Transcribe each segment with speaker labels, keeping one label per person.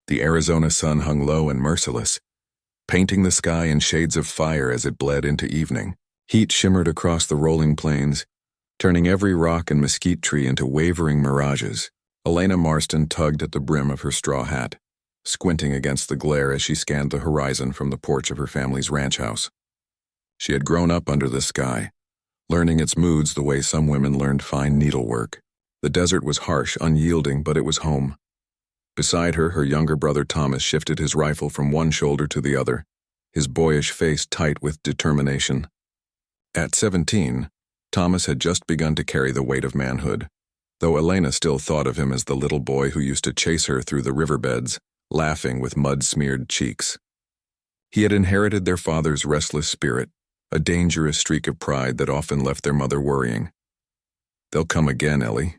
Speaker 1: The Arizona sun hung low and merciless, painting the sky in shades of fire as it bled into evening. Heat shimmered across the rolling plains, turning every rock and mesquite tree into wavering mirages. Elena Marston tugged at the brim of her straw hat, squinting against the glare as she scanned the horizon from the porch of her family's ranch house. She had grown up under the sky, learning its moods the way some women learned fine needlework. The desert was harsh, unyielding, but it was home. Beside her, her younger brother Thomas shifted his rifle from one shoulder to the other, his boyish face tight with determination. At 17, Thomas had just begun to carry the weight of manhood, though Elena still thought of him as the little boy who used to chase her through the riverbeds, laughing with mud-smeared cheeks. He had inherited their father's restless spirit, a dangerous streak of pride that often left their mother worrying. "They'll come again, Ellie,"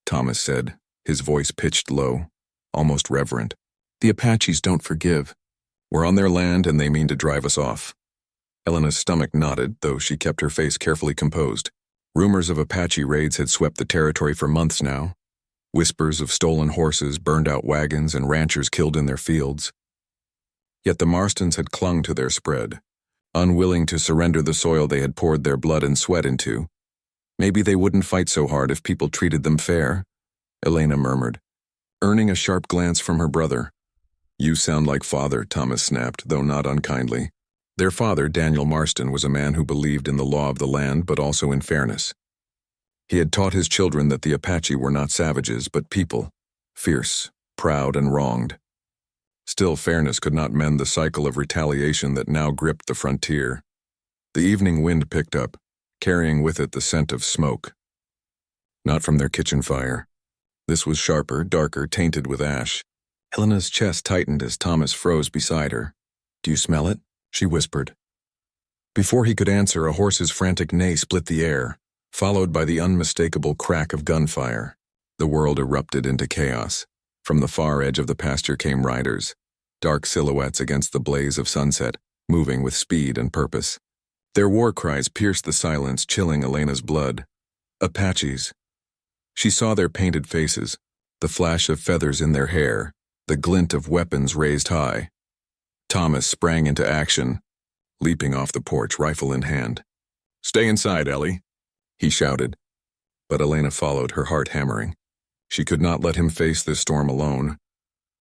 Speaker 1: Thomas said, his voice pitched low, almost reverent. "The Apaches don't forgive. We're on their land and they mean to drive us off." Elena's stomach knotted, though she kept her face carefully composed. Rumors of Apache raids had swept the territory for months now. Whispers of stolen horses, burned-out wagons, and ranchers killed in their fields. Yet the Marstons had clung to their spread, unwilling to surrender the soil they had poured their blood and sweat into. Maybe they wouldn't fight so hard if people treated them fair, Elena murmured, earning a sharp glance from her brother. "You sound like father," Thomas snapped, though not unkindly. Their father, Daniel Marston, was a man who believed in the law of the land but also in fairness. He had taught his children that the Apache were not savages but people, fierce, proud, and wronged. Still, fairness could not mend the cycle of retaliation that now gripped the frontier. The evening wind picked up, carrying with it the scent of smoke. Not from their kitchen fire. This was sharper, darker, tainted with ash. Elena's chest tightened as Thomas froze beside her. "Do you smell it?" she whispered. Before he could answer, a horse's frantic neigh split the air, followed by the unmistakable crack of gunfire. The world erupted into chaos. From the far edge of the pasture came riders, dark silhouettes against the blaze of sunset, moving with speed and purpose. Their war cries pierced the silence, chilling Elena's blood. Apaches. She saw their painted faces, the flash of feathers in their hair, the glint of weapons raised high. Thomas sprang into action, leaping off the porch, rifle in hand. "Stay inside, Ellie," he shouted. But Elena followed, her heart hammering. She could not let him face this storm alone.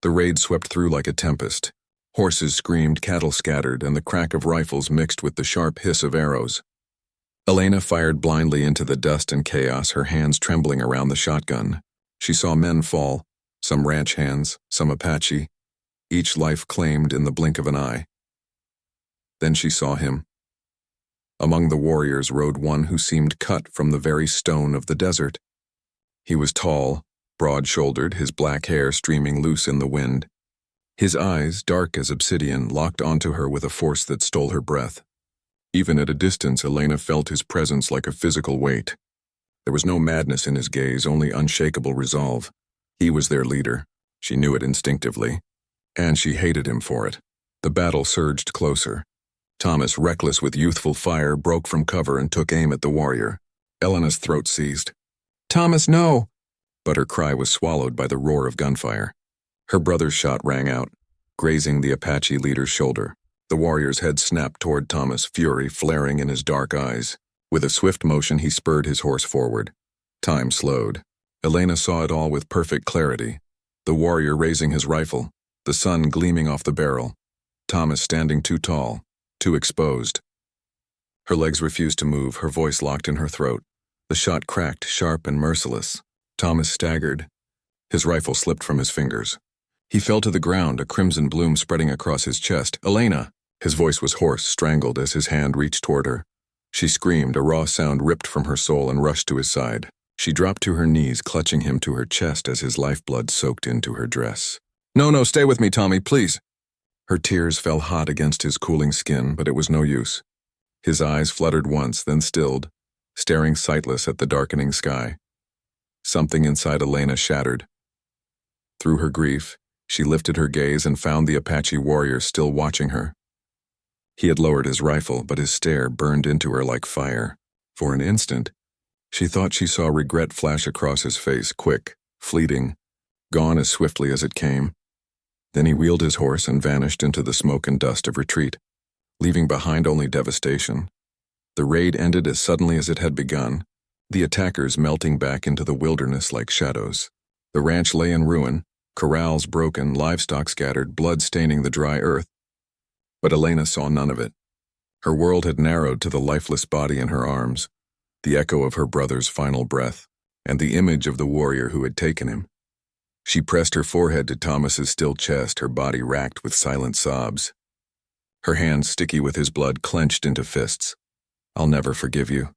Speaker 1: The raid swept through like a tempest. Horses screamed, cattle scattered, and the crack of rifles mixed with the sharp hiss of arrows. Elena fired blindly into the dust and chaos, her hands trembling around the shotgun. She saw men fall, some ranch hands, some Apache, each life claimed in the blink of an eye. Then she saw him. Among the warriors rode one who seemed cut from the very stone of the desert. He was tall, broad-shouldered, his black hair streaming loose in the wind. His eyes, dark as obsidian, locked onto her with a force that stole her breath. Even at a distance, Elena felt his presence like a physical weight. There was no madness in his gaze, only unshakable resolve. He was their leader. She knew it instinctively. And she hated him for it. The battle surged closer. Thomas, reckless with youthful fire, broke from cover and took aim at the warrior. Elena's throat seized. "Thomas, no!" But her cry was swallowed by the roar of gunfire. Her brother's shot rang out, grazing the Apache leader's shoulder. The warrior's head snapped toward Thomas, fury flaring in his dark eyes. With a swift motion, he spurred his horse forward. Time slowed. Elena saw it all with perfect clarity. The warrior raising his rifle, the sun gleaming off the barrel. Thomas standing too tall, too exposed. Her legs refused to move, her voice locked in her throat. The shot cracked, sharp and merciless. Thomas staggered. His rifle slipped from his fingers. He fell to the ground, a crimson bloom spreading across his chest. "Elena!" His voice was hoarse, strangled as his hand reached toward her. She screamed, a raw sound ripped from her soul, and rushed to his side. She dropped to her knees, clutching him to her chest as his lifeblood soaked into her dress. No, stay with me, Tommy, please." Her tears fell hot against his cooling skin, but it was no use. His eyes fluttered once, then stilled, staring sightless at the darkening sky. Something inside Elena shattered. Through her grief, she lifted her gaze and found the Apache warrior still watching her. He had lowered his rifle, but his stare burned into her like fire. For an instant, she thought she saw regret flash across his face, quick, fleeting, gone as swiftly as it came. Then he wheeled his horse and vanished into the smoke and dust of retreat, leaving behind only devastation. The raid ended as suddenly as it had begun, the attackers melting back into the wilderness like shadows. The ranch lay in ruin, corrals broken, livestock scattered, blood staining the dry earth. But Elena saw none of it. Her world had narrowed to the lifeless body in her arms, the echo of her brother's final breath, and the image of the warrior who had taken him. She pressed her forehead to Thomas's still chest, her body racked with silent sobs. Her hands, sticky with his blood, clenched into fists. "I'll never forgive you,"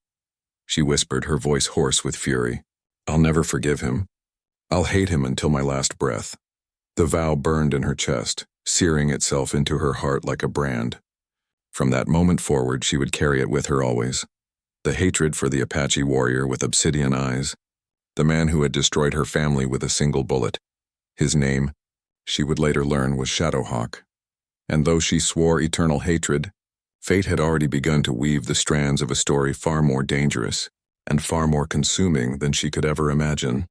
Speaker 1: she whispered, her voice hoarse with fury. "I'll never forgive him. I'll hate him until my last breath." The vow burned in her chest, searing itself into her heart like a brand. From that moment forward, she would carry it with her always. The hatred for the Apache warrior with obsidian eyes, the man who had destroyed her family with a single bullet. His name, she would later learn, was Shadowhawk. And though she swore eternal hatred, fate had already begun to weave the strands of a story far more dangerous and far more consuming than she could ever imagine.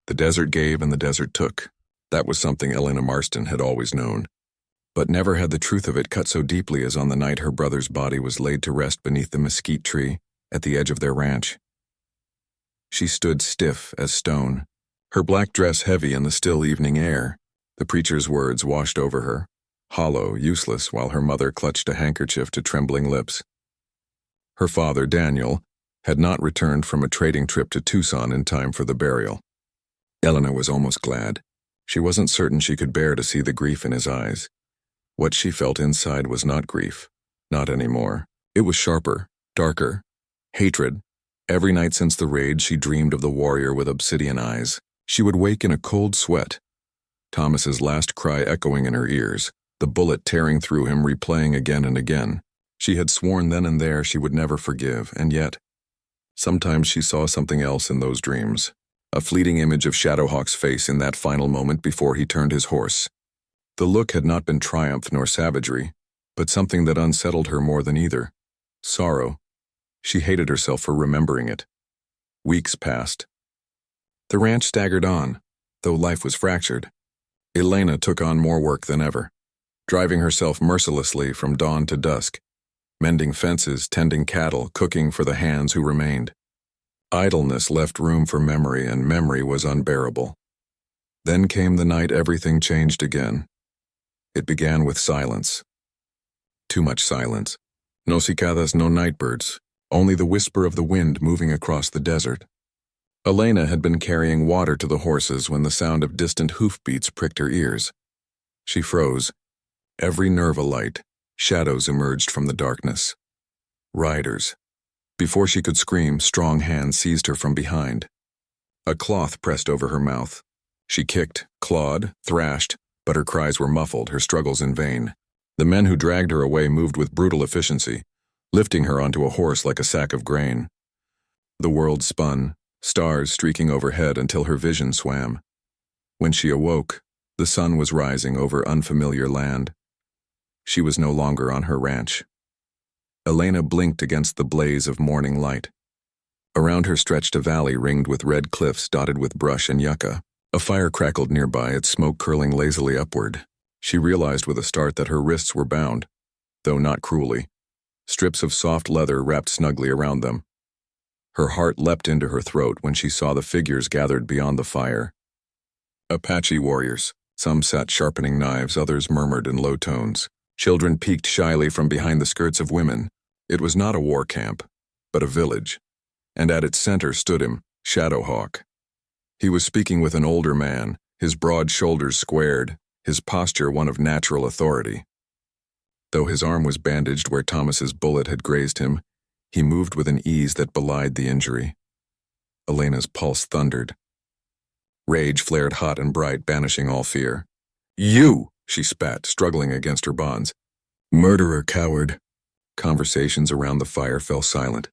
Speaker 1: The desert gave and the desert took. That was something Elena Marston had always known. But never had the truth of it cut so deeply as on the night her brother's body was laid to rest beneath the mesquite tree at the edge of their ranch. She stood stiff as stone, her black dress heavy in the still evening air. The preacher's words washed over her, hollow, useless, while her mother clutched a handkerchief to trembling lips. Her father, Daniel, had not returned from a trading trip to Tucson in time for the burial. Elena was almost glad. She wasn't certain she could bear to see the grief in his eyes. What she felt inside was not grief, not anymore. It was sharper, darker, hatred. Every night since the raid, she dreamed of the warrior with obsidian eyes. She would wake in a cold sweat, Thomas's last cry echoing in her ears, the bullet tearing through him, replaying again and again. She had sworn then and there she would never forgive, and yet, sometimes she saw something else in those dreams, a fleeting image of Shadowhawk's face in that final moment before he turned his horse. The look had not been triumph nor savagery, but something that unsettled her more than either. Sorrow. She hated herself for remembering it. Weeks passed. The ranch staggered on, though life was fractured. Elena took on more work than ever, driving herself mercilessly from dawn to dusk, mending fences, tending cattle, cooking for the hands who remained. Idleness left room for memory, and memory was unbearable. Then came the night everything changed again. It began with silence. Too much silence. No cicadas, no nightbirds, only the whisper of the wind moving across the desert. Elena had been carrying water to the horses when the sound of distant hoofbeats pricked her ears. She froze, every nerve alight. Shadows emerged from the darkness. Riders. Before she could scream, strong hands seized her from behind. A cloth pressed over her mouth. She kicked, clawed, thrashed, but her cries were muffled, her struggles in vain. The men who dragged her away moved with brutal efficiency, lifting her onto a horse like a sack of grain. The world spun, stars streaking overhead until her vision swam. When she awoke, the sun was rising over unfamiliar land. She was no longer on her ranch. Elena blinked against the blaze of morning light. Around her stretched a valley ringed with red cliffs dotted with brush and yucca. A fire crackled nearby, its smoke curling lazily upward. She realized with a start that her wrists were bound, though not cruelly. Strips of soft leather wrapped snugly around them. Her heart leapt into her throat when she saw the figures gathered beyond the fire. Apache warriors. Some sat sharpening knives, others murmured in low tones. Children peeked shyly from behind the skirts of women. It was not a war camp, but a village. And at its center stood him, Shadowhawk. He was speaking with an older man, his broad shoulders squared, his posture one of natural authority. Though his arm was bandaged where Thomas's bullet had grazed him, he moved with an ease that belied the injury. Elena's pulse thundered. Rage flared hot and bright, banishing all fear. "You!" she spat, struggling against her bonds. "Murderer, coward." Conversations around the fire fell silent.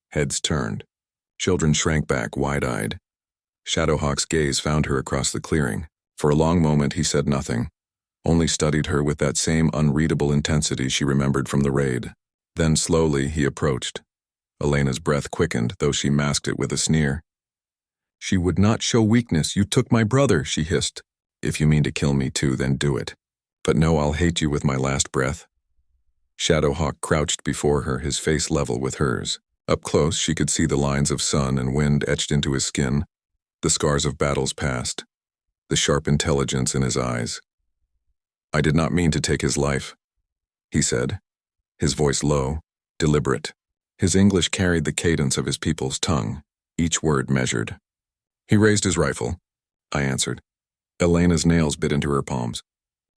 Speaker 1: Heads turned. Children shrank back, wide-eyed. Shadowhawk's gaze found her across the clearing. For a long moment he said nothing, only studied her with that same unreadable intensity she remembered from the raid. Then slowly he approached. Elena's breath quickened, though she masked it with a sneer. "She would not show weakness. You took my brother," she hissed. "If you mean to kill me too, then do it." But no, I'll hate you with my last breath. Shadowhawk crouched before her, his face level with hers. Up close, she could see the lines of sun and wind etched into his skin, the scars of battles past, the sharp intelligence in his eyes. I did not mean to take his life, he said, his voice low, deliberate. His English carried the cadence of his people's tongue, each word measured. He raised his rifle, I answered. Elena's nails bit into her palms.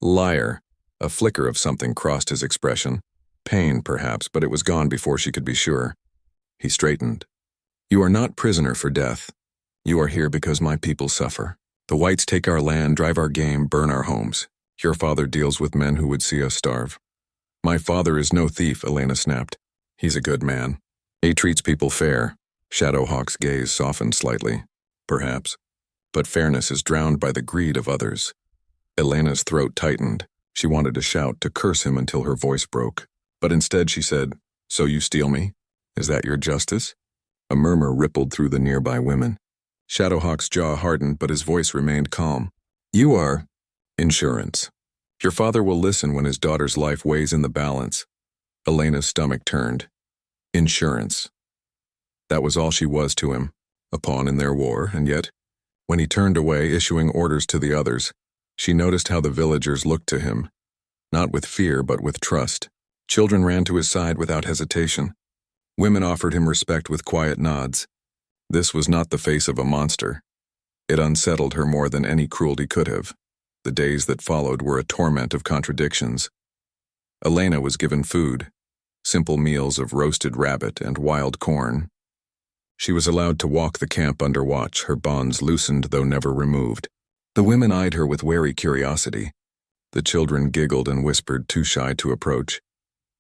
Speaker 1: Liar. A flicker of something crossed his expression. Pain, perhaps, but it was gone before she could be sure. He straightened. You are not prisoner for death. You are here because my people suffer. The whites take our land, drive our game, burn our homes. Your father deals with men who would see us starve. My father is no thief, Elena snapped. He's a good man. He treats people fair. Shadowhawk's gaze softened slightly. Perhaps. But fairness is drowned by the greed of others. Elena's throat tightened. She wanted to shout, to curse him until her voice broke. But instead she said, So you steal me? Is that your justice? A murmur rippled through the nearby women. Shadowhawk's jaw hardened, but his voice remained calm. You are insurance. Your father will listen when his daughter's life weighs in the balance. Elena's stomach turned. Insurance. That was all she was to him, a pawn in their war, and yet, when he turned away, issuing orders to the others, she noticed how the villagers looked to him, not with fear but with trust. Children ran to his side without hesitation. Women offered him respect with quiet nods. This was not the face of a monster. It unsettled her more than any cruelty could have. The days that followed were a torment of contradictions. Elena was given food, simple meals of roasted rabbit and wild corn. She was allowed to walk the camp under watch, her bonds loosened though never removed. The women eyed her with wary curiosity. The children giggled and whispered, too shy to approach.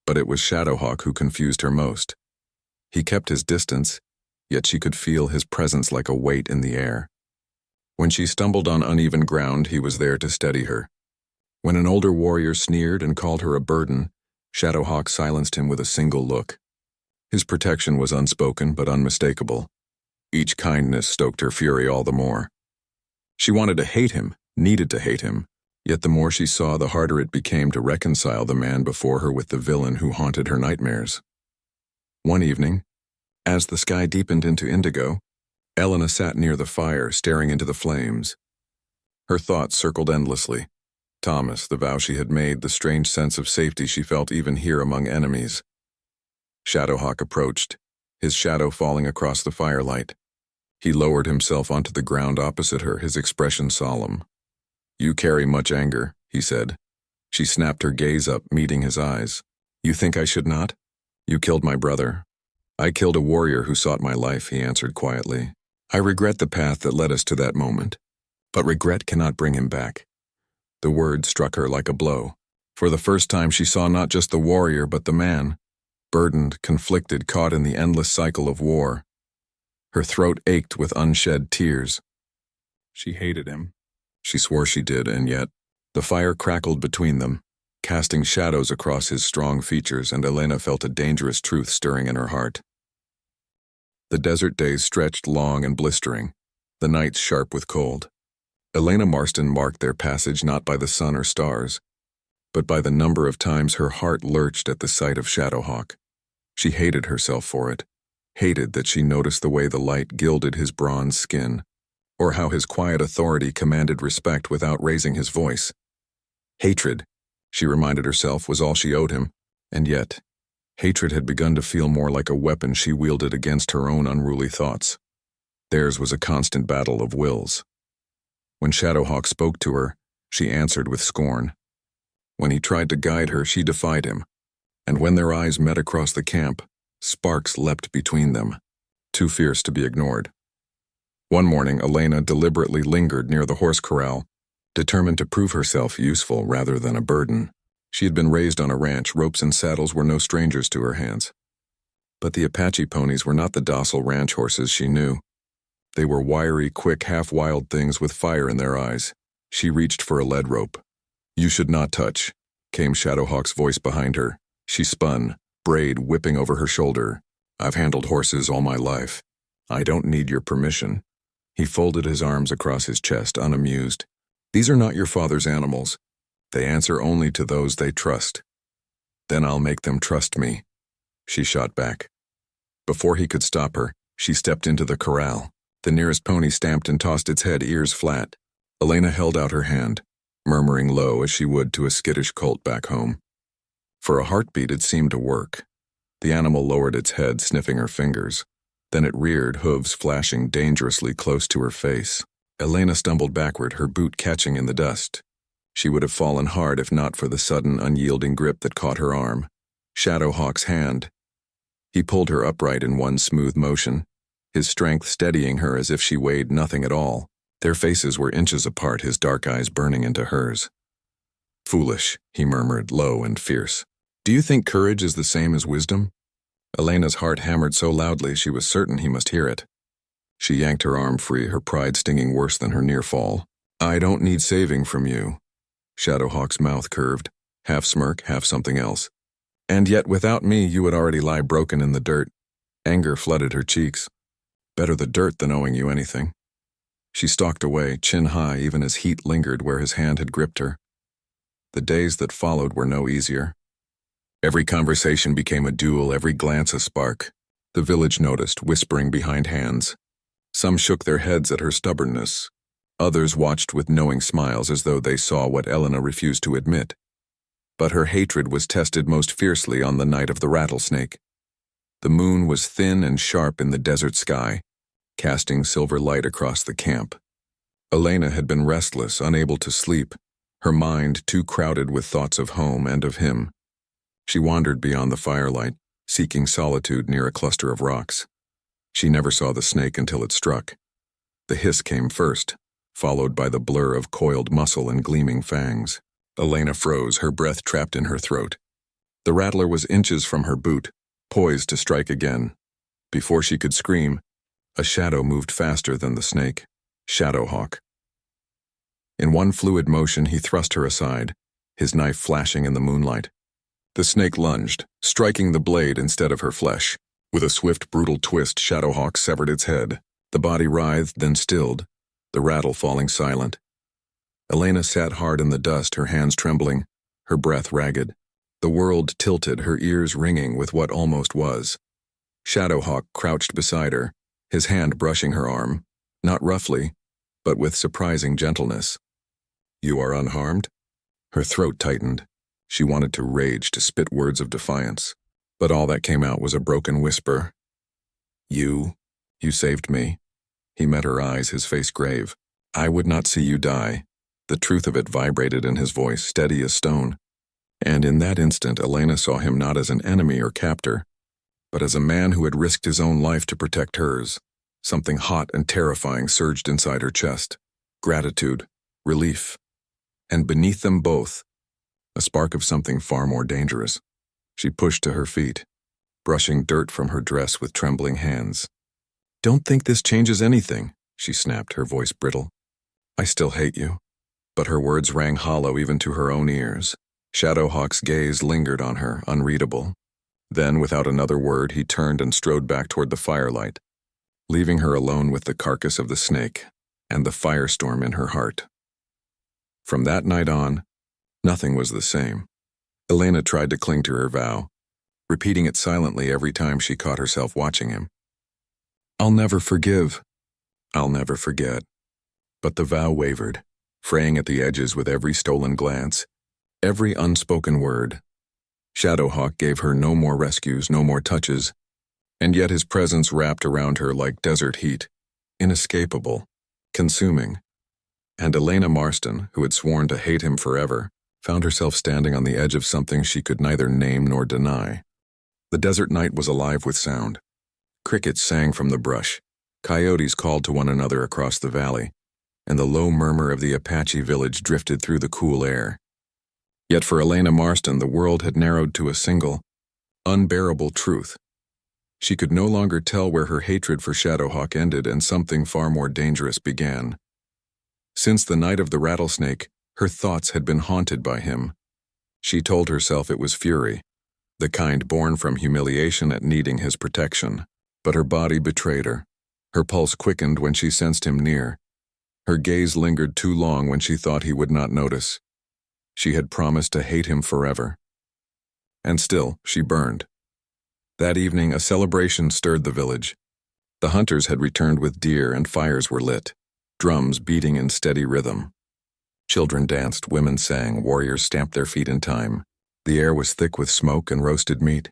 Speaker 1: But it was Shadowhawk who confused her most. He kept his distance, yet she could feel his presence like a weight in the air. When she stumbled on uneven ground, he was there to steady her. When an older warrior sneered and called her a burden, Shadowhawk silenced him with a single look. His protection was unspoken but unmistakable. Each kindness stoked her fury all the more. She wanted to hate him, needed to hate him, yet the more she saw, the harder it became to reconcile the man before her with the villain who haunted her nightmares. One evening, as the sky deepened into indigo, Elena sat near the fire, staring into the flames. Her thoughts circled endlessly. Thomas, the vow she had made, the strange sense of safety she felt even here among enemies. Shadowhawk approached, his shadow falling across the firelight. He lowered himself onto the ground opposite her, his expression solemn. You carry much anger, he said. She snapped her gaze up, meeting his eyes. You think I should not? You killed my brother. I killed a warrior who sought my life, he answered quietly. I regret the path that led us to that moment, but regret cannot bring him back. The word struck her like a blow. For the first time she saw not just the warrior but the man, burdened, conflicted, caught in the endless cycle of war. Her throat ached with unshed tears. She hated him. She swore she did, and yet the fire crackled between them, casting shadows across his strong features, and Elena felt a dangerous truth stirring in her heart. The desert days stretched long and blistering, the nights sharp with cold. Elena Marston marked their passage not by the sun or stars, but by the number of times her heart lurched at the sight of Shadowhawk. She hated herself for it, hated that she noticed the way the light gilded his bronze skin, or how his quiet authority commanded respect without raising his voice. Hatred, she reminded herself, was all she owed him, and yet, hatred had begun to feel more like a weapon she wielded against her own unruly thoughts. Theirs was a constant battle of wills. When Shadowhawk spoke to her, she answered with scorn. When he tried to guide her, she defied him, and when their eyes met across the camp, sparks leapt between them, too fierce to be ignored. One morning, Elena deliberately lingered near the horse corral, determined to prove herself useful rather than a burden. She had been raised on a ranch, ropes and saddles were no strangers to her hands. But the Apache ponies were not the docile ranch horses she knew. They were wiry, quick, half-wild things with fire in their eyes. She reached for a lead rope. You should not touch, came Shadowhawk's voice behind her. She spun, braid whipping over her shoulder. I've handled horses all my life. I don't need your permission. He folded his arms across his chest, unamused. These are not your father's animals. They answer only to those they trust. Then I'll make them trust me, she shot back. Before he could stop her, she stepped into the corral. The nearest pony stamped and tossed its head, ears flat. Elena held out her hand, murmuring low as she would to a skittish colt back home. For a heartbeat, it seemed to work. The animal lowered its head, sniffing her fingers. Then it reared, hooves flashing dangerously close to her face. Elena stumbled backward, her boot catching in the dust. She would have fallen hard if not for the sudden, unyielding grip that caught her arm. Shadowhawk's hand. He pulled her upright in one smooth motion, his strength steadying her as if she weighed nothing at all. Their faces were inches apart, his dark eyes burning into hers. Foolish, he murmured, low and fierce. Do you think courage is the same as wisdom? Elena's heart hammered so loudly she was certain he must hear it. She yanked her arm free, her pride stinging worse than her near fall. I don't need saving from you. Shadowhawk's mouth curved, half smirk, half something else. And yet without me you would already lie broken in the dirt. Anger flooded her cheeks. Better the dirt than owing you anything. She stalked away, chin high, even as heat lingered where his hand had gripped her. The days that followed were no easier. Every conversation became a duel, every glance a spark. The village noticed, whispering behind hands. Some shook their heads at her stubbornness. Others watched with knowing smiles as though they saw what Elena refused to admit. But her hatred was tested most fiercely on the night of the rattlesnake. The moon was thin and sharp in the desert sky, casting silver light across the camp. Elena had been restless, unable to sleep, her mind too crowded with thoughts of home and of him. She wandered beyond the firelight, seeking solitude near a cluster of rocks. She never saw the snake until it struck. The hiss came first, followed by the blur of coiled muscle and gleaming fangs. Elena froze, her breath trapped in her throat. The rattler was inches from her boot, poised to strike again. Before she could scream, a shadow moved faster than the snake. Shadowhawk. In one fluid motion, he thrust her aside, his knife flashing in the moonlight. The snake lunged, striking the blade instead of her flesh. With a swift, brutal twist, Shadowhawk severed its head. The body writhed, then stilled, the rattle falling silent. Elena sat hard in the dust, her hands trembling, her breath ragged. The world tilted, her ears ringing with what almost was. Shadowhawk crouched beside her, his hand brushing her arm, not roughly, but with surprising gentleness. You are unharmed? Her throat tightened. She wanted to rage, to spit words of defiance, but all that came out was a broken whisper. You saved me. He met her eyes, his face grave. I would not see you die. The truth of it vibrated in his voice, steady as stone. And in that instant, Elena saw him not as an enemy or captor, but as a man who had risked his own life to protect hers. Something hot and terrifying surged inside her chest. Gratitude, relief, and beneath them both, a spark of something far more dangerous. She pushed to her feet, brushing dirt from her dress with trembling hands. Don't think this changes anything, she snapped, her voice brittle. I still hate you. But her words rang hollow even to her own ears. Shadowhawk's gaze lingered on her, unreadable. Then, without another word, he turned and strode back toward the firelight, leaving her alone with the carcass of the snake and the firestorm in her heart. From that night on, nothing was the same. Elena tried to cling to her vow, repeating it silently every time she caught herself watching him. I'll never forgive. I'll never forget. But the vow wavered, fraying at the edges with every stolen glance, every unspoken word. Shadowhawk gave her no more rescues, no more touches, and yet his presence wrapped around her like desert heat, inescapable, consuming. And Elena Marston, who had sworn to hate him forever, found herself standing on the edge of something she could neither name nor deny. The desert night was alive with sound. Crickets sang from the brush, coyotes called to one another across the valley, and the low murmur of the Apache village drifted through the cool air. Yet for Elena Marston, the world had narrowed to a single, unbearable truth. She could no longer tell where her hatred for Shadowhawk ended and something far more dangerous began. Since the night of the rattlesnake, her thoughts had been haunted by him. She told herself it was fury, the kind born from humiliation at needing his protection. But her body betrayed her. Her pulse quickened when she sensed him near. Her gaze lingered too long when she thought he would not notice. She had promised to hate him forever. And still, she burned. That evening, a celebration stirred the village. The hunters had returned with deer and fires were lit, drums beating in steady rhythm. Children danced, women sang, warriors stamped their feet in time. The air was thick with smoke and roasted meat,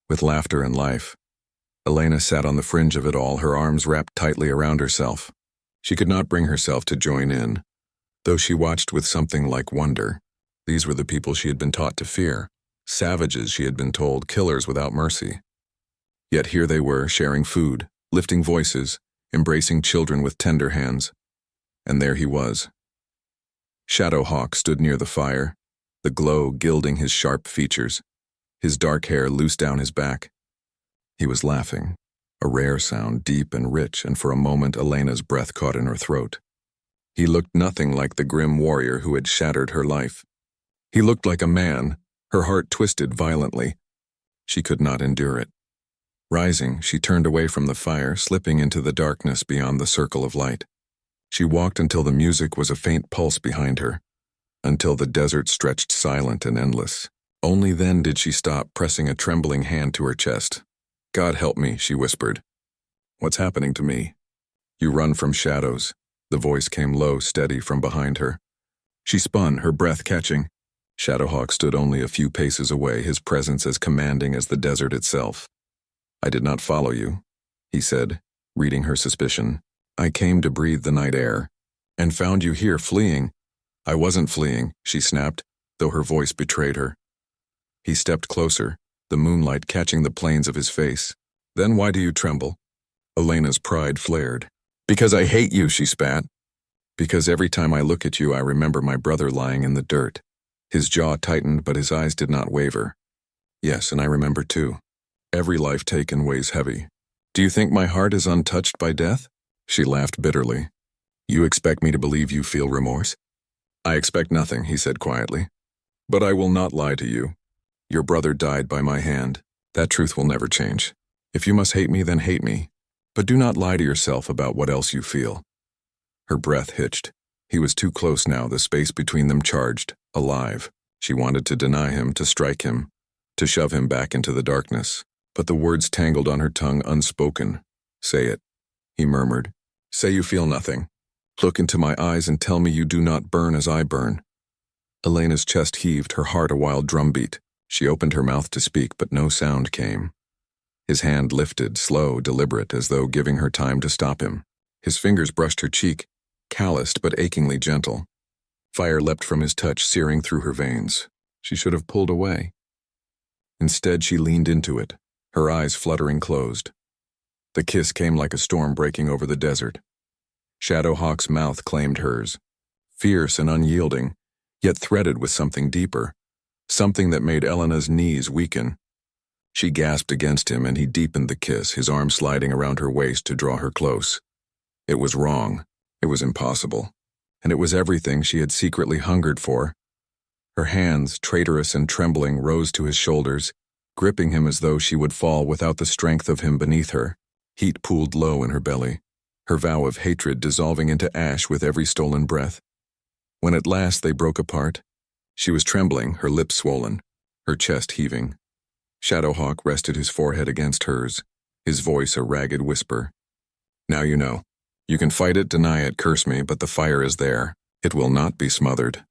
Speaker 1: with laughter and life. Elena sat on the fringe of it all, her arms wrapped tightly around herself. She could not bring herself to join in, though she watched with something like wonder. These were the people she had been taught to fear, savages she had been told, killers without mercy. Yet here they were, sharing food, lifting voices, embracing children with tender hands. And there he was. Shadowhawk stood near the fire, the glow gilding his sharp features, his dark hair loose down his back. He was laughing, a rare sound, deep and rich, and for a moment Elena's breath caught in her throat. He looked nothing like the grim warrior who had shattered her life. He looked like a man, her heart twisted violently. She could not endure it. Rising, she turned away from the fire, slipping into the darkness beyond the circle of light. She walked until the music was a faint pulse behind her, until the desert stretched silent and endless. Only then did she stop, pressing a trembling hand to her chest. "God help me," she whispered. "What's happening to me?" "You run from shadows." The voice came low, steady from behind her. She spun, her breath catching. Shadowhawk stood only a few paces away, his presence as commanding as the desert itself. "I did not follow you," he said, reading her suspicion. "I came to breathe the night air, and found you here fleeing." "I wasn't fleeing," she snapped, though her voice betrayed her. He stepped closer, the moonlight catching the planes of his face. "Then why do you tremble?" Elena's pride flared. "Because I hate you," she spat. "Because every time I look at you I remember my brother lying in the dirt." His jaw tightened, but his eyes did not waver. "Yes, and I remember too. Every life taken weighs heavy. Do you think my heart is untouched by death?" She laughed bitterly. "You expect me to believe you feel remorse?" "I expect nothing," he said quietly. "But I will not lie to you. Your brother died by my hand. That truth will never change. If you must hate me, then hate me. But do not lie to yourself about what else you feel." Her breath hitched. He was too close now, the space between them charged, alive. She wanted to deny him, to strike him, to shove him back into the darkness. But the words tangled on her tongue unspoken. "Say it," he murmured. "Say you feel nothing. Look into my eyes and tell me you do not burn as I burn." Elena's chest heaved, her heart a wild drumbeat. She opened her mouth to speak, but no sound came. His hand lifted, slow, deliberate, as though giving her time to stop him. His fingers brushed her cheek, calloused but achingly gentle. Fire leapt from his touch, searing through her veins. She should have pulled away. Instead, she leaned into it, her eyes fluttering closed. The kiss came like a storm breaking over the desert. Shadowhawk's mouth claimed hers, fierce and unyielding, yet threaded with something deeper, something that made Elena's knees weaken. She gasped against him, and he deepened the kiss, his arm sliding around her waist to draw her close. It was wrong, it was impossible, and it was everything she had secretly hungered for. Her hands, traitorous and trembling, rose to his shoulders, gripping him as though she would fall without the strength of him beneath her. Heat pooled low in her belly, her vow of hatred dissolving into ash with every stolen breath. When at last they broke apart, she was trembling, her lips swollen, her chest heaving. Shadowhawk rested his forehead against hers, his voice a ragged whisper. "Now you know. You can fight it, deny it, curse me, but the fire is there. It will not be smothered."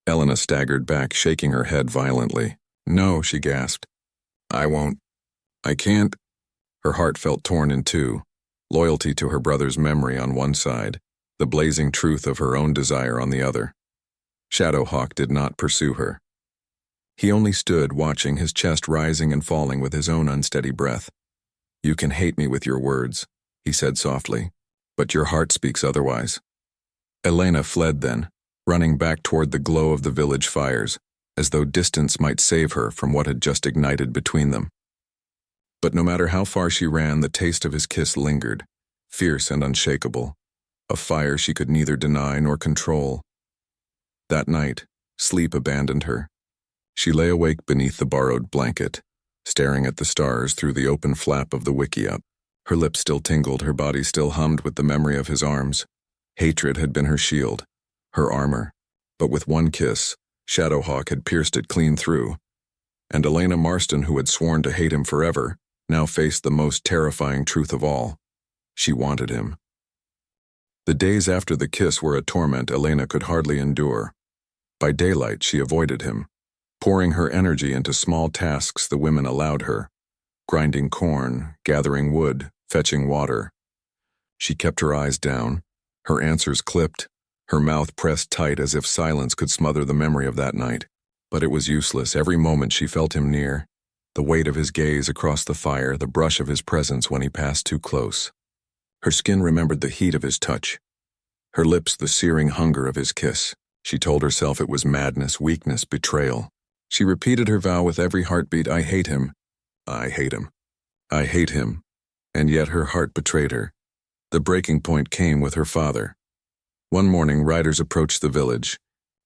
Speaker 1: Elena staggered back, shaking her head violently. "No," she gasped. "I won't. I can't." Her heart felt torn in two, loyalty to her brother's memory on one side, the blazing truth of her own desire on the other. Shadowhawk did not pursue her. He only stood, watching, his chest rising and falling with his own unsteady breath. "You can hate me with your words," he said softly, "but your heart speaks otherwise." Elena fled then, running back toward the glow of the village fires, as though distance might save her from what had just ignited between them. But no matter how far she ran, the taste of his kiss lingered, fierce and unshakable, a fire she could neither deny nor control. That night, sleep abandoned her. She lay awake beneath the borrowed blanket, staring at the stars through the open flap of the wickiup. Her lips still tingled, her body still hummed with the memory of his arms. Hatred had been her shield, her armor, but with one kiss, Shadowhawk had pierced it clean through, and Elena Marston, who had sworn to hate him forever, now faced the most terrifying truth of all. She wanted him. The days after the kiss were a torment Elena could hardly endure. By daylight, she avoided him, pouring her energy into small tasks the women allowed her, grinding corn, gathering wood, fetching water. She kept her eyes down, her answers clipped, her mouth pressed tight as if silence could smother the memory of that night. But it was useless. Every moment she felt him near, the weight of his gaze across the fire, the brush of his presence when he passed too close. Her skin remembered the heat of his touch, her lips the searing hunger of his kiss. She told herself it was madness, weakness, betrayal. She repeated her vow with every heartbeat, I hate him. I hate him. I hate him. And yet her heart betrayed her. The breaking point came with her father. One morning, riders approached the village.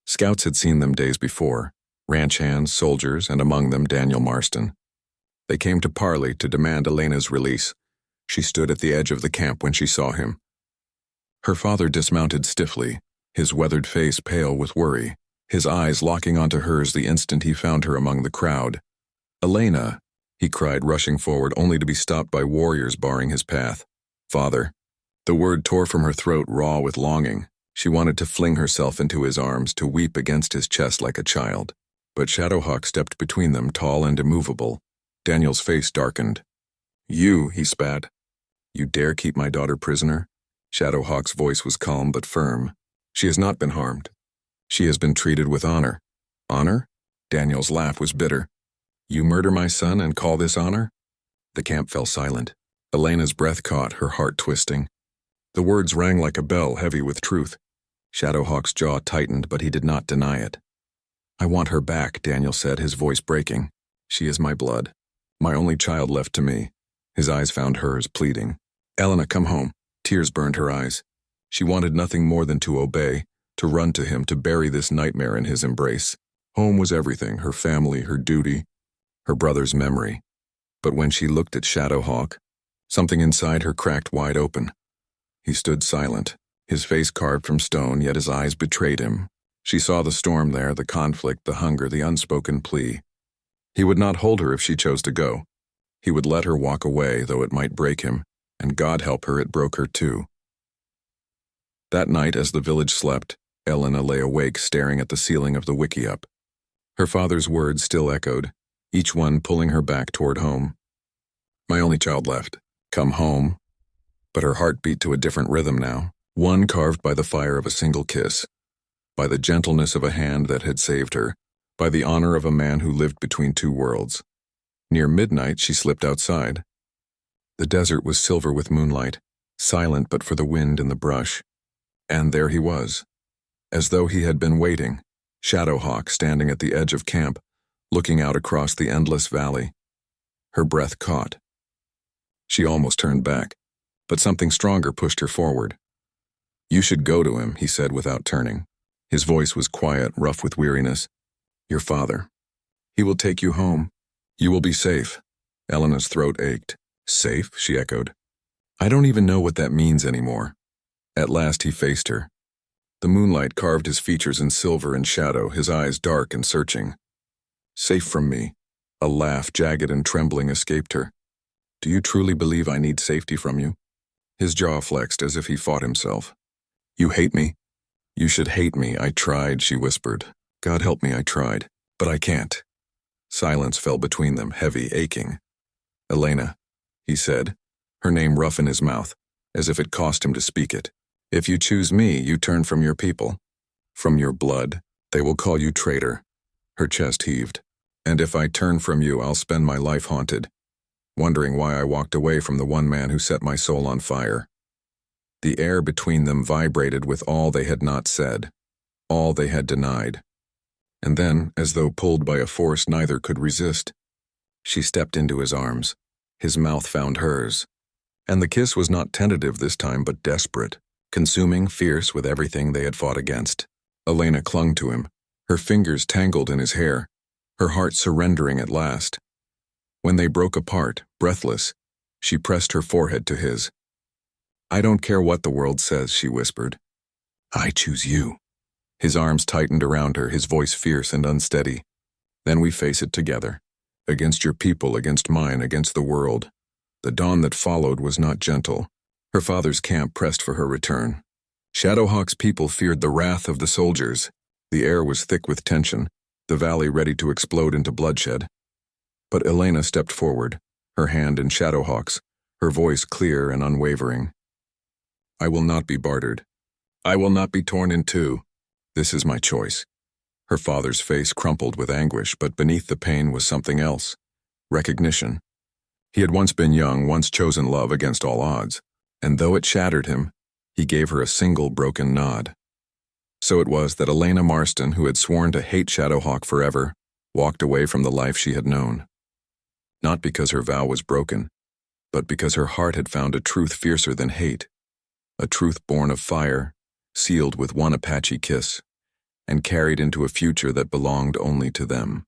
Speaker 1: Scouts had seen them days before, ranch hands, soldiers, and among them Daniel Marston. They came to parley to demand Elena's release. She stood at the edge of the camp when she saw him. Her father dismounted stiffly, his weathered face pale with worry, his eyes locking onto hers the instant he found her among the crowd. Elena, he cried, rushing forward, only to be stopped by warriors barring his path. Father. The word tore from her throat, raw with longing. She wanted to fling herself into his arms, to weep against his chest like a child. But Shadowhawk stepped between them, tall and immovable. Daniel's face darkened. You, he spat. You dare keep my daughter prisoner? Shadowhawk's voice was calm but firm. She has not been harmed. She has been treated with honor. Honor? Daniel's laugh was bitter. You murder my son and call this honor? The camp fell silent. Elena's breath caught, her heart twisting. The words rang like a bell, heavy with truth. Shadowhawk's jaw tightened, but he did not deny it. I want her back, Daniel said, his voice breaking. She is my blood. My only child left to me. His eyes found hers, pleading. Elena, come home. Tears burned her eyes. She wanted nothing more than to obey, to run to him, to bury this nightmare in his embrace. Home was everything, her family, her duty, her brother's memory. But when she looked at Shadowhawk, something inside her cracked wide open. He stood silent, his face carved from stone, yet his eyes betrayed him. She saw the storm there, the conflict, the hunger, the unspoken plea. He would not hold her if she chose to go. He would let her walk away, though it might break him, and God help her, it broke her too. That night, as the village slept, Elena lay awake, staring at the ceiling of the wickiup. Her father's words still echoed, each one pulling her back toward home. My only child left. Come home. But her heart beat to a different rhythm now, one carved by the fire of a single kiss, by the gentleness of a hand that had saved her, by the honor of a man who lived between two worlds. Near midnight, she slipped outside. The desert was silver with moonlight, silent but for the wind in the brush. And there he was, as though he had been waiting, Shadowhawk standing at the edge of camp, looking out across the endless valley. Her breath caught. She almost turned back, but something stronger pushed her forward. You should go to him, he said without turning. His voice was quiet, rough with weariness. Your father. He will take you home. You will be safe. Elena's throat ached. Safe, she echoed. I don't even know what that means anymore. At last he faced her. The moonlight carved his features in silver and shadow, his eyes dark and searching. Safe from me. A laugh, jagged and trembling, escaped her. Do you truly believe I need safety from you? His jaw flexed as if he fought himself. You hate me? You should hate me. I tried, she whispered. God help me, I tried. But I can't. Silence fell between them, heavy, aching. Elena, he said, her name rough in his mouth, as if it cost him to speak it. If you choose me, you turn from your people. From your blood, they will call you traitor. Her chest heaved. And if I turn from you, I'll spend my life haunted, wondering why I walked away from the one man who set my soul on fire. The air between them vibrated with all they had not said, all they had denied. And then, as though pulled by a force neither could resist, she stepped into his arms. His mouth found hers. And the kiss was not tentative this time, but desperate, consuming, fierce with everything they had fought against. Elena clung to him, her fingers tangled in his hair, her heart surrendering at last. When they broke apart, breathless, she pressed her forehead to his. I don't care what the world says, she whispered. I choose you. His arms tightened around her, his voice fierce and unsteady. "Then we face it together. Against your people, against mine, against the world." The dawn that followed was not gentle. Her father's camp pressed for her return. Shadowhawk's people feared the wrath of the soldiers. The air was thick with tension, the valley ready to explode into bloodshed. But Elena stepped forward, her hand in Shadowhawk's, her voice clear and unwavering. "I will not be bartered. I will not be torn in two. This is my choice." Her father's face crumpled with anguish, but beneath the pain was something else. Recognition. He had once been young, once chosen love against all odds, and though it shattered him, he gave her a single broken nod. So it was that Elena Marston, who had sworn to hate Shadowhawk forever, walked away from the life she had known. Not because her vow was broken, but because her heart had found a truth fiercer than hate, a truth born of fire, sealed with one Apache kiss, and carried into a future that belonged only to them.